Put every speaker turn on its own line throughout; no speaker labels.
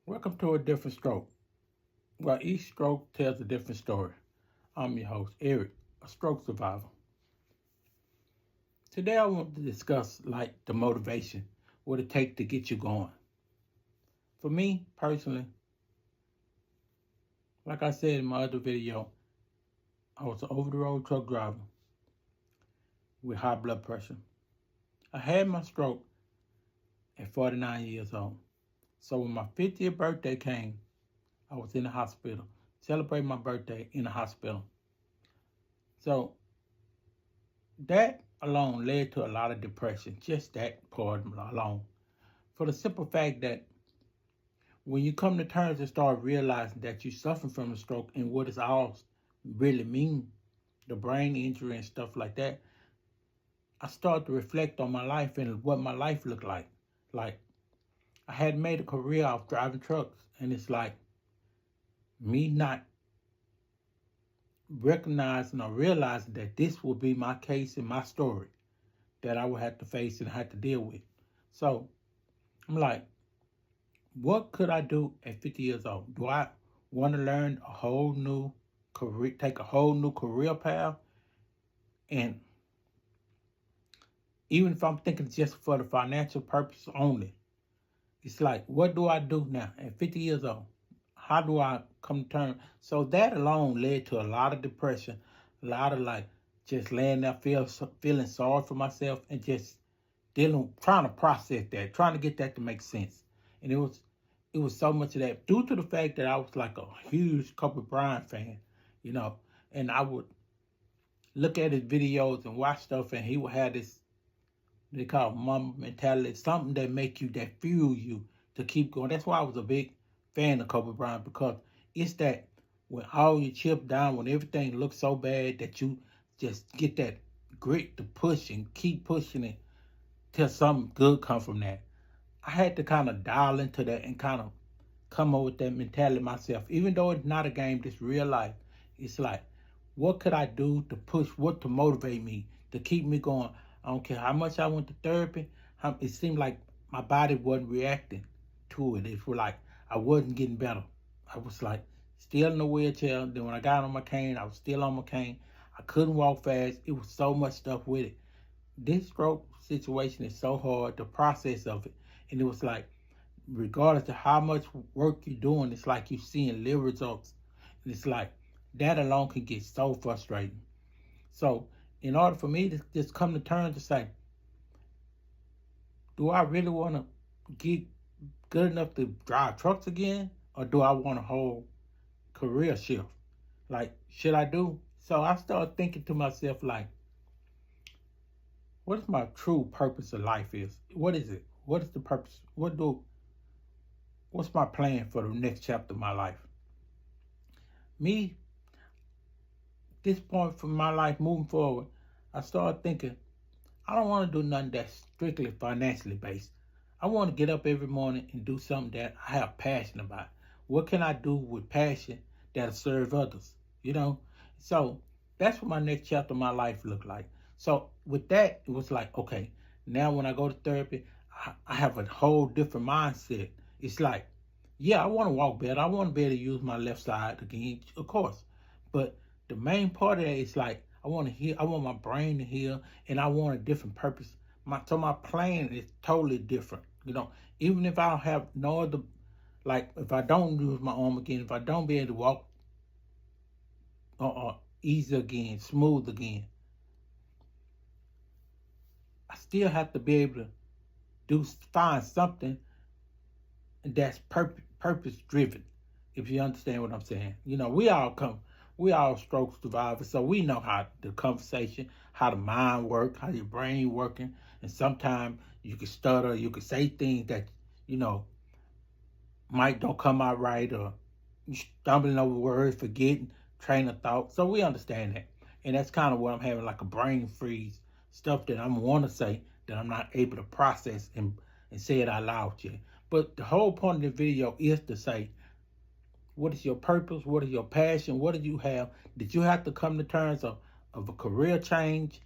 Welcome to a different stroke. Well, each stroke tells a different story. I'm your host, Eric, a stroke survivor. Today I want to discuss the motivation, what it takes to get you going. For me personally, like I said in my other video, I was an over-the-road truck driver with high blood pressure. I had my stroke at 49 years old. So when my 50th birthday came, I was in the hospital, celebrating my birthday in the hospital. So that alone led to a lot of depression, just that part alone. For the simple fact that when you come to terms and start realizing that you're suffering from a stroke and what it's all really mean, the brain injury and stuff like that, I started to reflect on my life and what my life looked like. Like, I had made a career off driving trucks, and it's like me not recognizing or realizing that this will be my case and my story that I would have to face and have to deal with. So I'm like, what could I do at 50 years old? Do I want to learn a whole new career, take a whole new career path? And even if I'm thinking just for the financial purpose only, it's like, what do I do now at 50 years old? How do I come to terms? So that alone led to a lot of depression, a lot of just laying there feeling sorry for myself and just trying to process that, trying to get that to make sense. And it was so much of that due to the fact that I was like a huge Kobe Bryant fan, you know, and I would look at his videos and watch stuff, and he would have this, they call it mama mentality, something that fuel you to keep going. That's why I was a big fan of Kobe Bryant, because it's that when all your chip down, when everything looks so bad that you just get that grit to push and keep pushing it till something good come from that. I had to kind of dial into that and kind of come up with that mentality myself. Even though it's not a game, this real life, it's like, what could I do to push, what to motivate me, to keep me going? I don't care how much I went to therapy. It seemed like my body wasn't reacting to it. It's like I wasn't getting better. I was like still in the wheelchair. Then when I got on my cane, I was still on my cane. I couldn't walk fast. It was so much stuff with it. This stroke situation is so hard, the process of it. And it was like, regardless of how much work you're doing, it's like you're seeing little results. And it's like, that alone can get so frustrating. So, in order for me to just come to terms to say, do I really want to get good enough to drive trucks again? Or do I want a whole career shift? Like, should I do? So I started thinking to myself, like, what is my true purpose of life is? What is it? What is the purpose? What's my plan for the next chapter of my life? Me, this point from my life moving forward, I started thinking, I don't want to do nothing that's strictly financially based. I want to get up every morning and do something that I have passion about. What can I do with passion that'll serve others? You know? So that's what my next chapter of my life looked like. So with that, it was like, okay, now when I go to therapy, I have a whole different mindset. It's like, yeah, I want to walk better. I want to be able to use my left side again, of course. But the main part of that is like, I want to heal. I want my brain to heal, and I want a different purpose. My plan is totally different. You know, even if I don't have no other, like if I don't use my arm again, if I don't be able to walk easy again, smooth again, I still have to be able to find something that's purpose driven. If you understand what I'm saying, you know, we all stroke survivors, so we know how the conversation, how the mind work, how your brain working, and sometimes you can stutter, you can say things that you know might don't come out right, or you stumbling over words, forgetting train of thought. So we understand that, and that's kind of what I'm having, like a brain freeze, stuff that I want to say that I'm not able to process and say it out loud yet. But the whole point of the video is to say, what is your purpose? What is your passion? What did you have? Did you have to come to terms of a career change?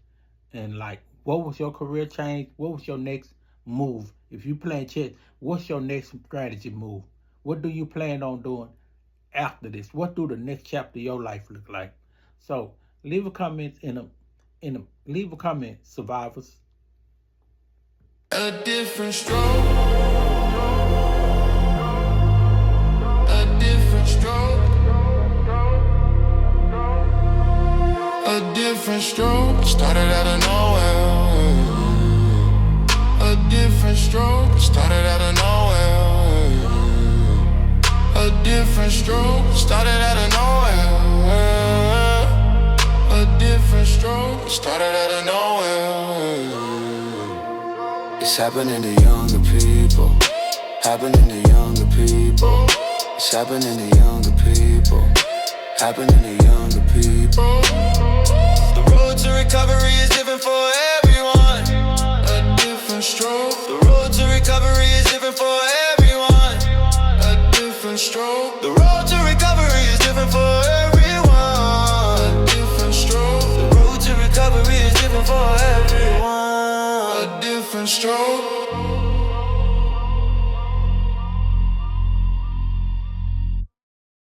And like, what was your career change? What was your next move? If you playing chess, what's your next strategy move? What do you plan on doing after this? What do the next chapter of your life look like? So leave a comment leave a comment, survivors.
A different stroke. A different stroke. A different stroke. Started out of nowhere. A different stroke. Started out of nowhere. A different stroke. Started out of nowhere. A different stroke. Started out of nowhere. It's happening to younger people. Happening to younger people. It's happening to younger people. Happening to younger people. The road to recovery is different for everyone. A different stroke. The road to recovery is different for everyone. A different stroke. The road to recovery is different for everyone. A different stroke. The road to recovery is different for everyone. A different stroke.